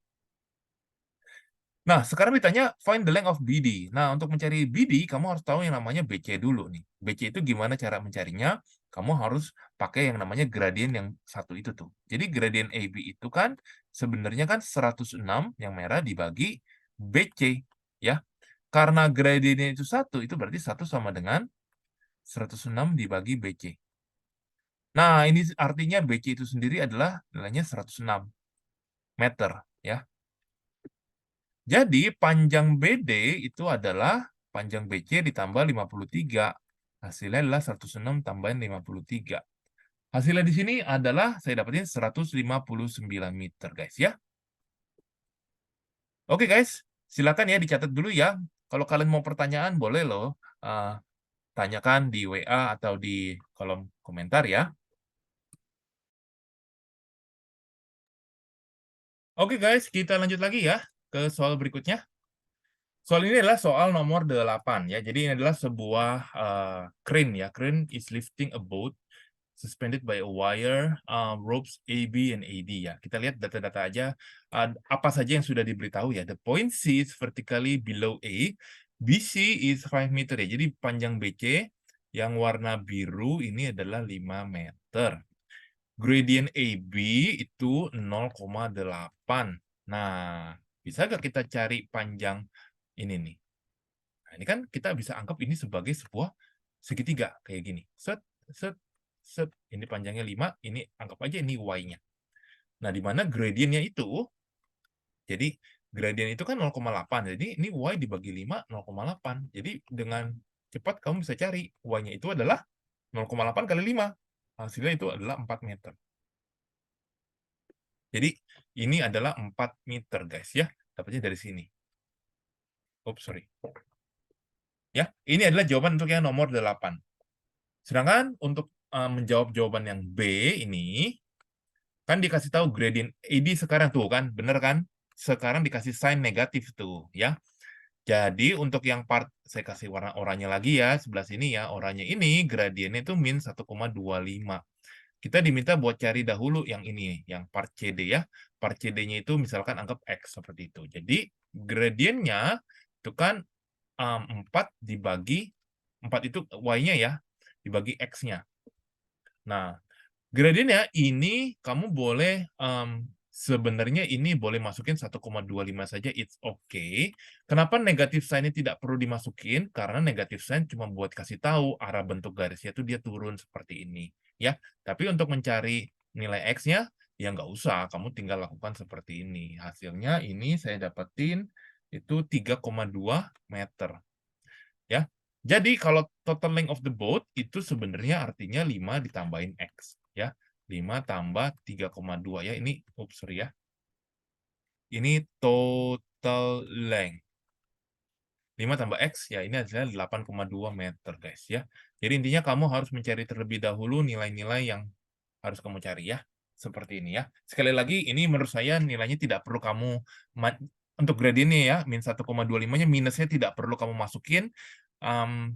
Nah, sekarang ditanya find the length of BD. Nah, untuk mencari BD, kamu harus tahu yang namanya BC dulu nih. BC itu gimana cara mencarinya? Kamu harus pakai yang namanya gradien yang satu itu tuh. Jadi gradien AB itu kan sebenarnya kan 106 yang merah dibagi BC ya. Karena gradiennya itu satu, itu berarti 1 sama dengan 106 dibagi BC. Nah, ini artinya BC itu sendiri adalah nilainya 106 meter ya. Jadi panjang BD itu adalah panjang BC ditambah 53. Hasilnya adalah 106 tambahin 53. Hasilnya di sini adalah saya dapetin 159 meter, guys ya. Oke, guys. Silakan ya dicatat dulu ya. Kalau kalian mau pertanyaan boleh loh tanyakan di WA atau di kolom komentar ya. Oke, guys, kita lanjut lagi ya ke soal berikutnya. Soal ini adalah soal nomor 8 ya. Jadi ini adalah sebuah crane ya. Crane is lifting a boat suspended by a wire, ropes AB and AD ya. Kita lihat data-data aja apa saja yang sudah diberitahu ya. The point C is vertically below A, BC is 5 meter ya. Jadi panjang BC yang warna biru ini adalah 5 meter. Gradient AB itu 0,8. Nah, bisa nggak kita cari panjang ini nih? Nah, ini kan kita bisa anggap ini sebagai sebuah segitiga kayak gini. Set, set, set. Ini panjangnya 5, ini anggap aja ini y-nya. Nah, di mana gradientnya itu, jadi gradient itu kan 0,8. Jadi ini y dibagi 5, 0,8. Jadi dengan cepat kamu bisa cari y-nya itu adalah 0,8 kali 5. Hasilnya itu adalah 4 meter. Jadi ini adalah 4 meter guys ya. Dapatnya dari sini. Oops, sorry. Ya, ini adalah jawaban untuk yang nomor 8. Sedangkan untuk menjawab jawaban yang B ini, kan dikasih tahu gradient AD sekarang tuh kan, bener kan? Sekarang dikasih sign negatif tuh ya. Jadi untuk yang part, saya kasih warna oranye lagi ya, sebelah sini ya, oranye ini gradiennya itu min 1,25. Kita diminta buat cari dahulu yang ini, yang part CD ya. Part CD-nya itu misalkan anggap X seperti itu. Jadi gradiennya itu kan 4 dibagi, 4 itu Y-nya ya, dibagi X-nya. Nah, gradiennya ini kamu boleh, sebenarnya ini boleh masukin 1,25 saja, it's okay. Kenapa negatif sign-nya tidak perlu dimasukin? Karena negatif sign cuma buat kasih tahu arah bentuk garisnya itu dia turun seperti ini. Ya, tapi untuk mencari nilai X-nya, ya nggak usah, kamu tinggal lakukan seperti ini. Hasilnya ini saya dapetin itu 3,2 meter. Ya, jadi kalau total length of the boat itu sebenarnya artinya 5 ditambahin X. Ya, 5 tambah 3,2 ya, ini, sorry ya. Ini total length. 5 tambah X, ya ini adalah 8,2 meter guys ya. Jadi intinya kamu harus mencari terlebih dahulu nilai-nilai yang harus kamu cari ya. Seperti ini ya. Sekali lagi, ini menurut saya nilainya tidak perlu kamu, untuk gradiennya ya, min 1,25-nya minusnya tidak perlu kamu masukin.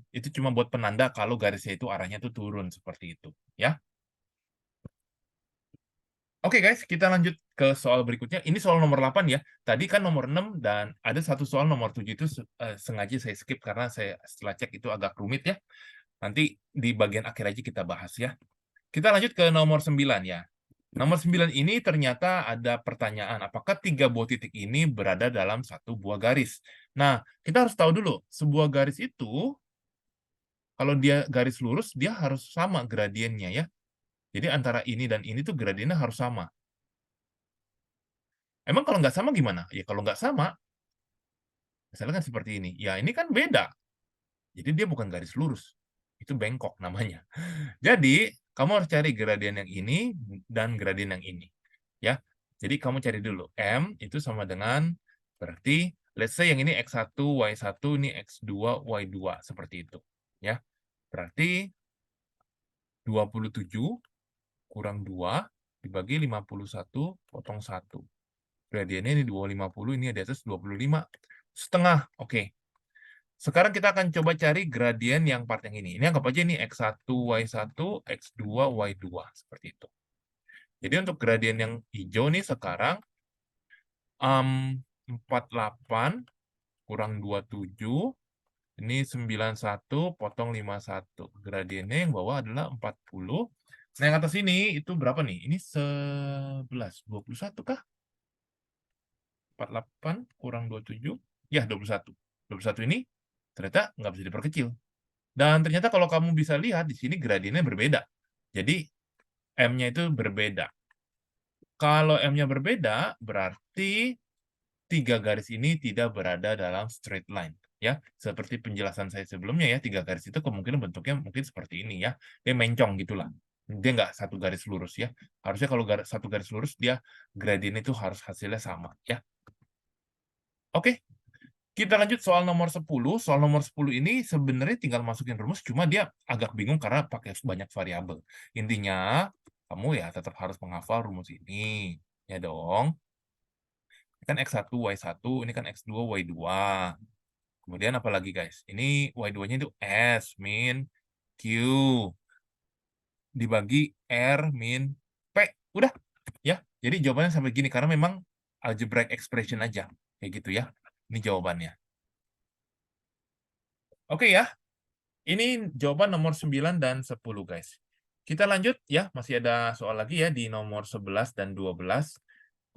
Itu cuma buat penanda kalau garisnya itu arahnya tuh turun seperti itu ya. Oke guys, kita lanjut ke soal berikutnya. Ini soal nomor 8 ya. Tadi kan nomor 6 dan ada satu soal nomor 7 itu sengaja saya skip karena saya setelah cek itu agak rumit ya. Nanti di bagian akhir aja kita bahas ya. Kita lanjut ke nomor 9 ya. Nomor 9 ini ternyata ada pertanyaan, apakah 3 buah titik ini berada dalam satu buah garis? Nah, kita harus tahu dulu, sebuah garis itu, kalau dia garis lurus, dia harus sama gradiennya ya. Jadi antara ini dan ini tuh gradiennya harus sama. Emang kalau nggak sama gimana? Ya kalau nggak sama, misalnya kan seperti ini. Ya ini kan beda. Jadi dia bukan garis lurus. Itu bengkok namanya. Jadi kamu harus cari gradien yang ini dan gradien yang ini. Ya. Jadi kamu cari dulu. M itu sama dengan, berarti let's say yang ini X1, Y1, ini X2, Y2. Seperti itu. Ya. Berarti 27 kurang 2 dibagi 51 potong 1. Gradiennya ini di bawah 50, ini di atas 25. Setengah, oke. Sekarang kita akan coba cari gradien yang part yang ini. Ini anggap aja ini X1, Y1, X2, Y2. Seperti itu. Jadi untuk gradien yang hijau nih sekarang, 48 kurang 27, ini 91 potong 51. Gradiennya yang bawah adalah 40. Nah yang atas ini itu berapa nih? Ini 11, 21 kah? 48 kurang 27, ya 21. 21 ini ternyata nggak bisa diperkecil. Dan ternyata kalau kamu bisa lihat di sini gradiennya berbeda. Jadi M-nya itu berbeda. Kalau M-nya berbeda, berarti 3 garis ini tidak berada dalam straight line. Ya, seperti penjelasan saya sebelumnya ya, 3 garis itu kemungkinan bentuknya mungkin seperti ini ya. Dia mencong gitulah. Dia nggak satu garis lurus ya. Harusnya kalau satu garis lurus, dia gradiennya itu harus hasilnya sama ya. Oke, kita lanjut soal nomor 10. Soal nomor 10 ini sebenarnya tinggal masukin rumus, cuma dia agak bingung karena pakai banyak variabel. Intinya, kamu ya tetap harus menghafal rumus ini. Ya dong. Ini kan X1, Y1, ini kan X2, Y2. Kemudian apa lagi guys? Ini Y2-nya itu S, min, Q. dibagi R min P. Udah, ya. Jadi jawabannya sampai gini, karena memang algebraic expression aja. Kayak gitu ya. Ini jawabannya. Oke ya, ini jawaban nomor 9 dan 10, guys. Kita lanjut ya, masih ada soal lagi ya di nomor 11 dan 12.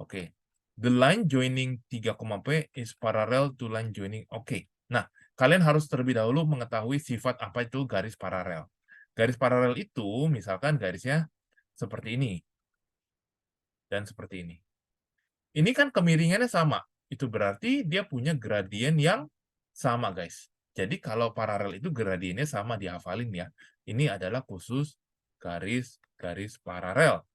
Oke. The line joining 3, P is parallel to line joining. Oke. Nah, kalian harus terlebih dahulu mengetahui sifat apa itu garis paralel. Garis paralel itu misalkan garisnya seperti ini dan seperti ini. Ini kan kemiringannya sama. Itu berarti dia punya gradien yang sama, guys. Jadi kalau paralel itu gradiennya sama, dihafalin ya. Ini adalah khusus garis-garis paralel.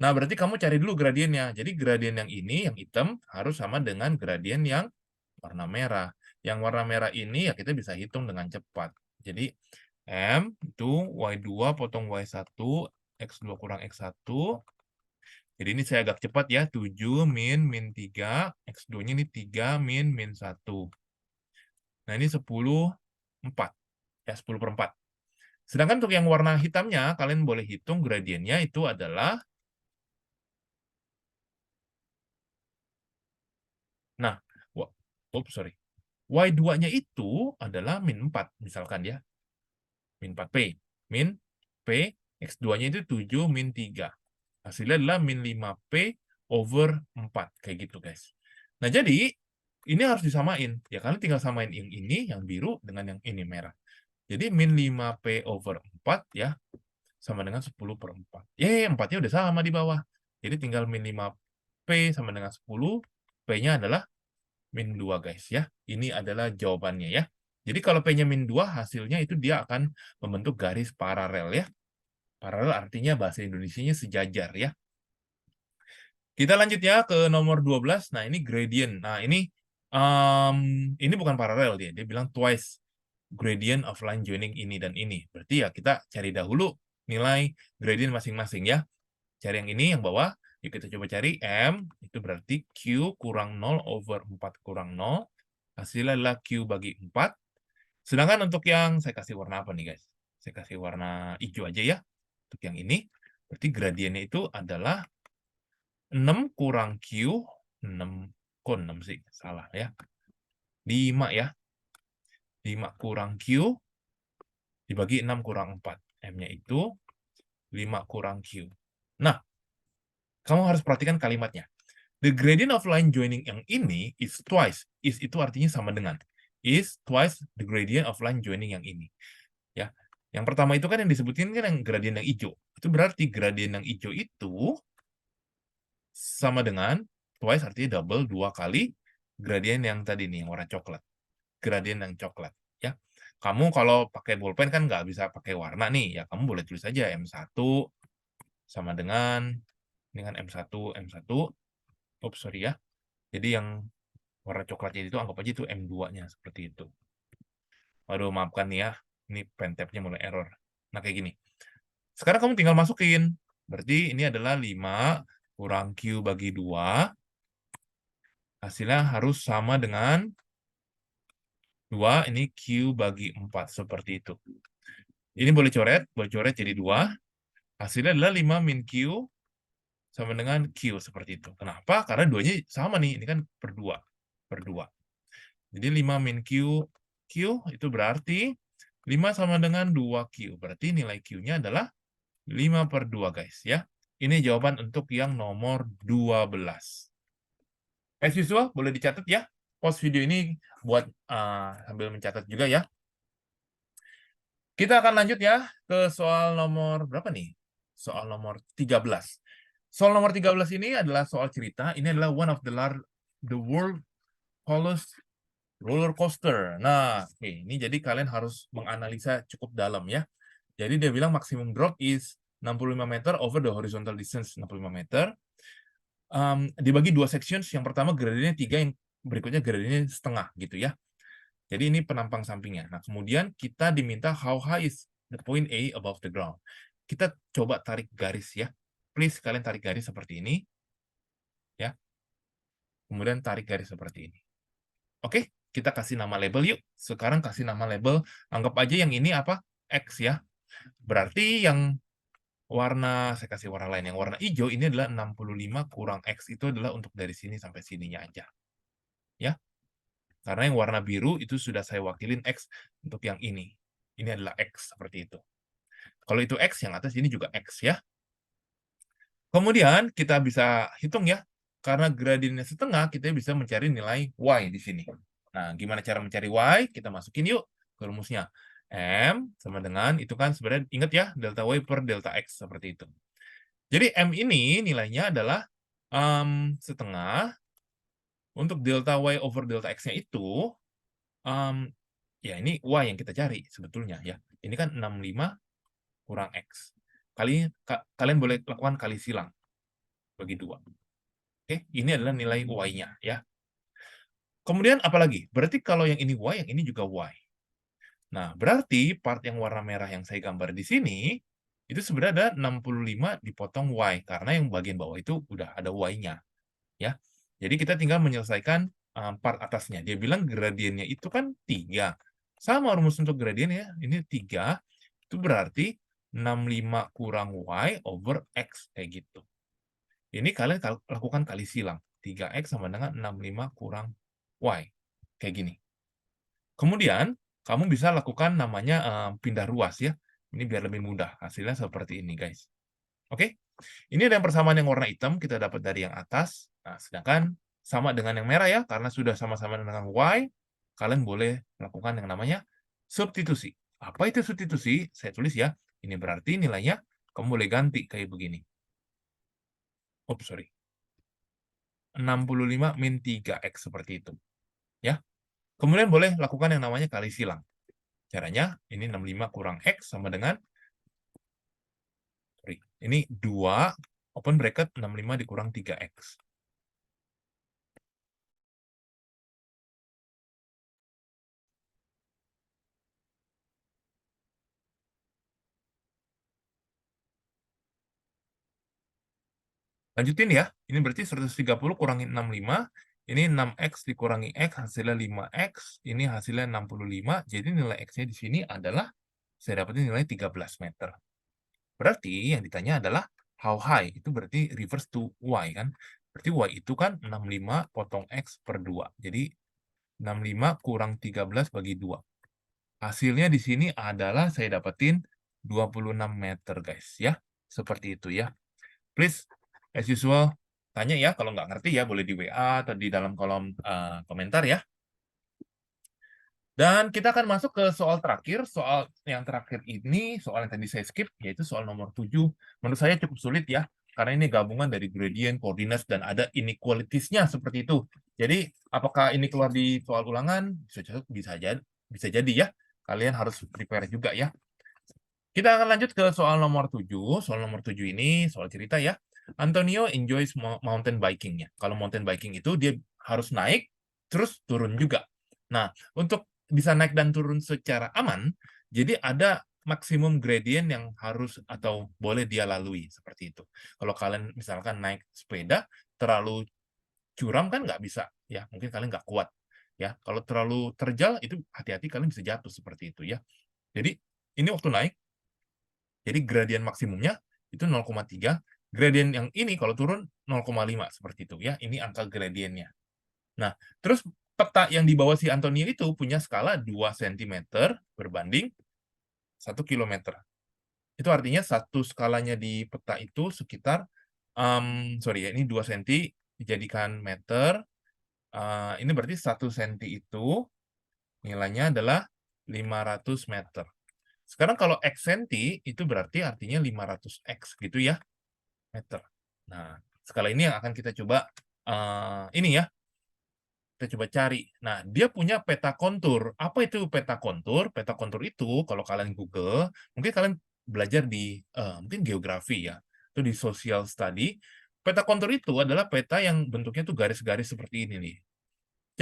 Nah, berarti kamu cari dulu gradiennya. Jadi gradien yang ini, yang hitam, harus sama dengan gradien yang warna merah. Yang warna merah ini ya kita bisa hitung dengan cepat. Jadi M itu Y2 potong Y1, X2 kurang X1. Jadi ini saya agak cepat ya, 7 min 3, X2-nya ini 3 min 1. Nah ini 10/4, ya 10/4. Sedangkan untuk yang warna hitamnya, kalian boleh hitung gradiennya itu adalah, nah, sorry. Y2-nya itu adalah min 4, misalkan ya. Min 4P. Min P, X2-nya itu 7 min 3. Hasilnya adalah min 5P over 4. Kayak gitu, guys. Nah, jadi ini harus disamain. Ya, kalian tinggal samain yang ini, yang biru, dengan yang ini merah. Jadi min 5P over 4 ya, sama dengan 10/4. 4-nya udah sama di bawah. Jadi tinggal min 5P sama dengan 10, P-nya adalah min 2, guys ya. Ini adalah jawabannya ya. Jadi kalau P-nya min 2, hasilnya itu dia akan membentuk garis paralel ya. Paralel artinya bahasa Indonesianya sejajar ya. Kita lanjut ya ke nomor 12. Nah, ini gradient. Nah, ini bukan paralel dia. Dia bilang twice gradient of line joining ini dan ini. Berarti ya kita cari dahulu nilai gradient masing-masing ya. Cari yang ini yang bawah. Yuk kita coba cari M. Itu berarti Q kurang 0 over 4 kurang 0. Hasilnya adalah Q bagi 4. Sedangkan untuk yang saya kasih warna apa nih, guys? Saya kasih warna hijau aja ya. Untuk yang ini. Berarti gradiennya itu adalah 6 kurang Q, 6, kok 6 sih? Salah ya. 5 ya. 5 kurang Q, dibagi 6 kurang 4. M-nya itu 5 kurang Q. Nah, kamu harus perhatikan kalimatnya. The gradient of line joining yang ini is twice. Is itu artinya sama dengan. Is twice the gradient of line joining yang ini. Ya. Yang pertama itu kan yang disebutin kan yang gradient yang hijau. Itu berarti gradient yang hijau itu sama dengan twice artinya double 2 kali gradien yang tadi nih yang warna coklat. Gradien yang coklat ya. Kamu kalau pakai bolpen kan nggak bisa pakai warna nih ya, kamu boleh tulis aja M1 sama dengan M1. Oops, sorry ya. Jadi yang warna coklatnya itu anggap aja itu M2-nya seperti itu. Waduh, maafkan nih ya. Ini pen tab-nya mulai error. Nah, kayak gini. Sekarang kamu tinggal masukin. Berarti ini adalah 5 kurang Q bagi 2. Hasilnya harus sama dengan 2, ini Q bagi 4, seperti itu. Ini boleh coret jadi 2. Hasilnya adalah 5 min Q sama dengan Q, seperti itu. Kenapa? Karena 2-nya sama nih, ini kan per 2. Per 2. Jadi 5 min Q, Q itu berarti 5 sama dengan 2Q. Berarti nilai Q-nya adalah 5/2, guys ya. Ini jawaban untuk yang nomor 12. As usual, boleh dicatat ya. Pause video ini buat sambil mencatat juga ya. Kita akan lanjut ya ke soal nomor berapa nih? Soal nomor 13. Soal nomor 13 ini adalah soal cerita. Ini adalah one of the world tallest roller coaster. Nah, ini jadi kalian harus menganalisa cukup dalam ya. Jadi dia bilang maximum drop is 65 meter over the horizontal distance 65 meter. Dibagi 2 sections. Yang pertama gradiennya 3, yang berikutnya gradiennya setengah gitu ya. Jadi ini penampang sampingnya. Nah, kemudian kita diminta how high is the point A above the ground. Kita coba tarik garis ya. Please kalian tarik garis seperti ini. Ya. Kemudian tarik garis seperti ini. Oke, kita kasih nama label yuk. Sekarang kasih nama label, anggap aja yang ini apa? X ya. Berarti yang saya kasih warna lain, yang warna hijau ini adalah 65 kurang X, itu adalah untuk dari sini sampai sininya aja. Ya, karena yang warna biru itu sudah saya wakilin X untuk yang ini. Ini adalah X, seperti itu. Kalau itu X, yang atas ini juga X ya. Kemudian kita bisa hitung ya, karena gradiennya setengah, kita bisa mencari nilai Y di sini. Nah, gimana cara mencari Y? Kita masukin yuk ke rumusnya. M sama dengan, itu kan sebenarnya ingat ya, delta Y per delta X, seperti itu. Jadi M ini nilainya adalah setengah, untuk delta Y over delta X-nya itu, ya ini Y yang kita cari sebetulnya ya. Ini kan 65 kurang X. Kalian boleh lakukan kali silang, bagi 2. Oke, ini adalah nilai Y-nya ya. Kemudian apalagi? Berarti kalau yang ini Y, yang ini juga Y. Nah, berarti part yang warna merah yang saya gambar di sini, itu sebenarnya ada 65 dipotong Y, karena yang bagian bawah itu udah ada Y-nya. Ya. Jadi kita tinggal menyelesaikan part atasnya. Dia bilang gradiennya itu kan 3. Sama rumus untuk gradien ya, ini 3. Itu berarti 65 kurang Y over X, kayak gitu. Ini kalian lakukan kali silang. 3X sama dengan 65 kurang Y. Kayak gini. Kemudian, kamu bisa lakukan namanya pindah ruas ya. Ini biar lebih mudah. Hasilnya seperti ini, guys. Oke? Ini ada yang persamaan yang warna hitam, kita dapat dari yang atas. Nah, sedangkan sama dengan yang merah ya, karena sudah sama-sama dengan Y, kalian boleh melakukan yang namanya substitusi. Apa itu substitusi? Saya tulis ya. Ini berarti nilainya kamu boleh ganti kayak begini. Oh, sorry. 65 min 3X seperti itu. Ya. Kemudian boleh lakukan yang namanya kali silang. Caranya, ini 65 kurang X sama dengan, sorry, ini 2, open bracket, 65 dikurang 3X. Lanjutin ya, ini berarti 130 kurangi 65, ini 6X dikurangi X, hasilnya 5X, ini hasilnya 65, jadi nilai X-nya di sini adalah, saya dapetin nilai 13 meter. Berarti yang ditanya adalah how high, itu berarti reverse to Y kan. Berarti Y itu kan 65 potong X per 2. Jadi 65 kurang 13 bagi 2. Hasilnya di sini adalah saya dapetin 26 meter guys ya. Seperti itu ya. Please, as usual, tanya ya. Kalau nggak ngerti ya boleh di WA atau di dalam kolom komentar ya. Dan kita akan masuk ke soal terakhir. Soal yang terakhir ini, soal yang tadi saya skip, yaitu soal nomor 7. Menurut saya cukup sulit ya, karena ini gabungan dari gradient, coordinates, dan ada inequalities-nya seperti itu. Jadi, apakah ini keluar di soal ulangan? Bisa jadi ya. Kalian harus prepare juga ya. Kita akan lanjut ke soal nomor 7. Soal nomor 7 ini soal cerita ya. Antonio enjoys mountain biking-nya. Kalau mountain biking itu dia harus naik, terus turun juga. Nah, untuk bisa naik dan turun secara aman, jadi ada maksimum gradient yang harus atau boleh dia lalui, seperti itu. Kalau kalian misalkan naik sepeda, terlalu curam kan nggak bisa, ya mungkin kalian nggak kuat. Ya, kalau terlalu terjal, itu hati-hati kalian bisa jatuh, seperti itu ya. Jadi, ini waktu naik, jadi gradien maksimumnya itu 0,3. Gradien yang ini kalau turun 0,5 seperti itu ya. Ini angka gradiennya. Nah, terus peta yang di bawah si Antonio itu punya skala 2 cm berbanding 1 km. Itu artinya satu skalanya di peta itu sekitar sorry ya, ini 2 cm dijadikan meter. Ini berarti 1 cm itu nilainya adalah 500 meter. Sekarang kalau X senti, itu berarti artinya 500X gitu ya, meter. Nah, skala ini yang akan kita coba, ini ya, kita coba cari. Nah, dia punya peta kontur. Apa itu peta kontur? Peta kontur itu, kalau kalian Google, mungkin kalian belajar di, mungkin geografi ya, itu di social study. Peta kontur itu adalah peta yang bentuknya tuh garis-garis seperti ini nih.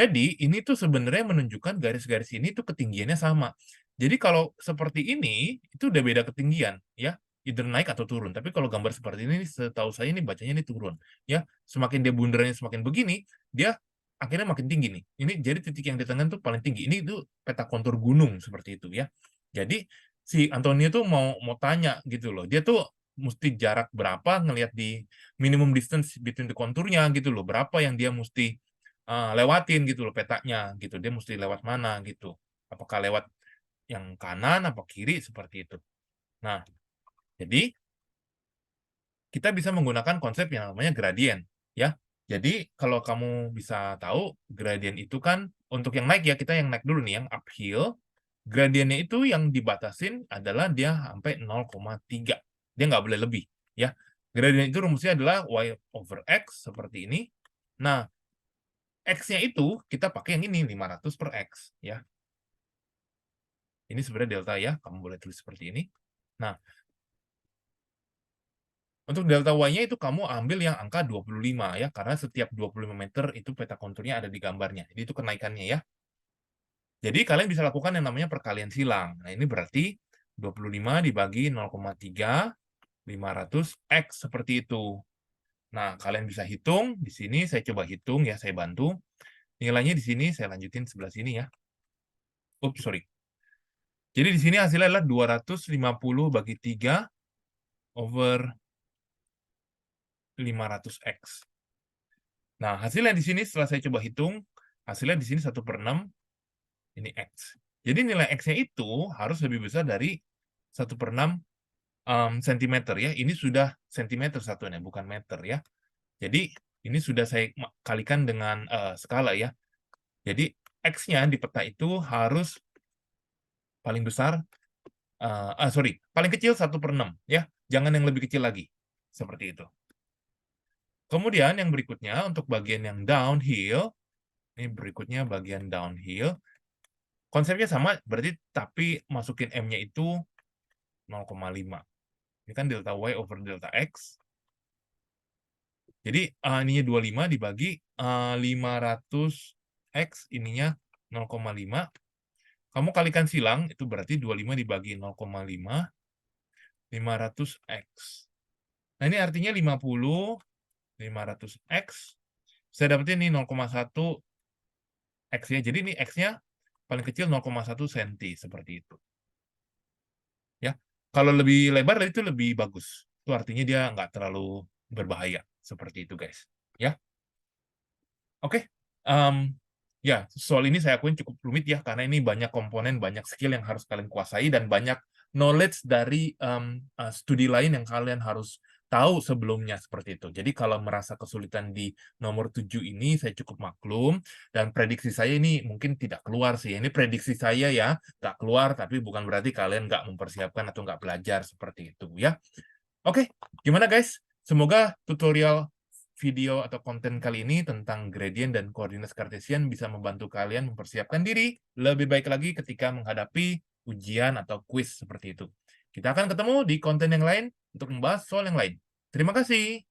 Jadi, ini tuh sebenarnya menunjukkan garis-garis ini tuh ketinggiannya sama. Jadi kalau seperti ini, itu udah beda ketinggian, ya. Either naik atau turun. Tapi kalau gambar seperti ini, setahu saya ini bacanya ini turun. Ya, semakin dia bundarannya semakin begini, dia akhirnya makin tinggi nih. Ini jadi titik yang di tengah tuh paling tinggi. Ini tuh peta kontur gunung seperti itu ya. Jadi si Antonio tuh mau tanya gitu loh. Dia tuh mesti jarak berapa ngelihat di minimum distance between the contour-nya gitu loh, berapa yang dia mesti lewatin gitu loh petanya gitu, dia mesti lewat mana gitu. Apakah lewat yang kanan apa kiri seperti itu. Nah, jadi kita bisa menggunakan konsep yang namanya gradien ya. Jadi kalau kamu bisa tahu gradien itu kan untuk yang naik ya, kita yang naik dulu nih yang uphill, gradiennya itu yang dibatasin adalah dia sampai 0,3. Dia nggak boleh lebih ya. Gradien itu rumusnya adalah y over x seperti ini. Nah, x-nya itu kita pakai yang ini 500 per x ya. Ini sebenarnya delta ya, kamu boleh tulis seperti ini. Nah, untuk delta Y-nya itu kamu ambil yang angka 25 ya, karena setiap 25 meter itu peta konturnya ada di gambarnya. Jadi itu kenaikannya ya. Jadi kalian bisa lakukan yang namanya perkalian silang. Nah, ini berarti 25 dibagi 0,3, 500 X seperti itu. Nah, kalian bisa hitung. Di sini saya coba hitung ya, saya bantu. Nilainya di sini saya lanjutin sebelah sini ya. Oops, sorry. Jadi di sini hasilnya adalah 250 bagi 3 over 500X. Nah, hasilnya di sini setelah saya coba hitung, hasilnya di sini 1/6, ini X. Jadi nilai X-nya itu harus lebih besar dari 1/6 cm ya. Ini sudah cm satunya, bukan meter ya. Jadi ini sudah saya kalikan dengan skala ya. Jadi X-nya di peta itu harus paling besar, paling kecil 1/6 ya. Jangan yang lebih kecil lagi. Seperti itu. Kemudian yang berikutnya untuk bagian yang downhill, ini berikutnya bagian downhill. Konsepnya sama, berarti tapi masukin M-nya itu 0,5. Ini kan delta Y over delta X. Jadi ininya 25 dibagi 500 X, ininya 0,5. Kamu kalikan silang, itu berarti 25 dibagi 0,5, 500 X. Nah ini artinya 50, 500 X. Saya dapetin ini 0,1 X ya. Jadi ini X-nya paling kecil 0,1 cm seperti itu. Ya, kalau lebih lebar itu lebih bagus. Itu artinya dia nggak terlalu berbahaya seperti itu, guys. Ya, oke. Ya, soal ini saya akuin cukup rumit ya, karena ini banyak komponen, banyak skill yang harus kalian kuasai, dan banyak knowledge dari studi lain yang kalian harus tahu sebelumnya seperti itu. Jadi kalau merasa kesulitan di nomor 7 ini, saya cukup maklum, dan prediksi saya ini mungkin tidak keluar sih. Ini prediksi saya ya, nggak keluar, tapi bukan berarti kalian nggak mempersiapkan atau nggak belajar seperti itu ya. Oke, gimana guys? Semoga tutorial video atau konten kali ini tentang gradient dan koordinat kartesian bisa membantu kalian mempersiapkan diri lebih baik lagi ketika menghadapi ujian atau kuis seperti itu. Kita akan ketemu di konten yang lain untuk membahas soal yang lain. Terima kasih.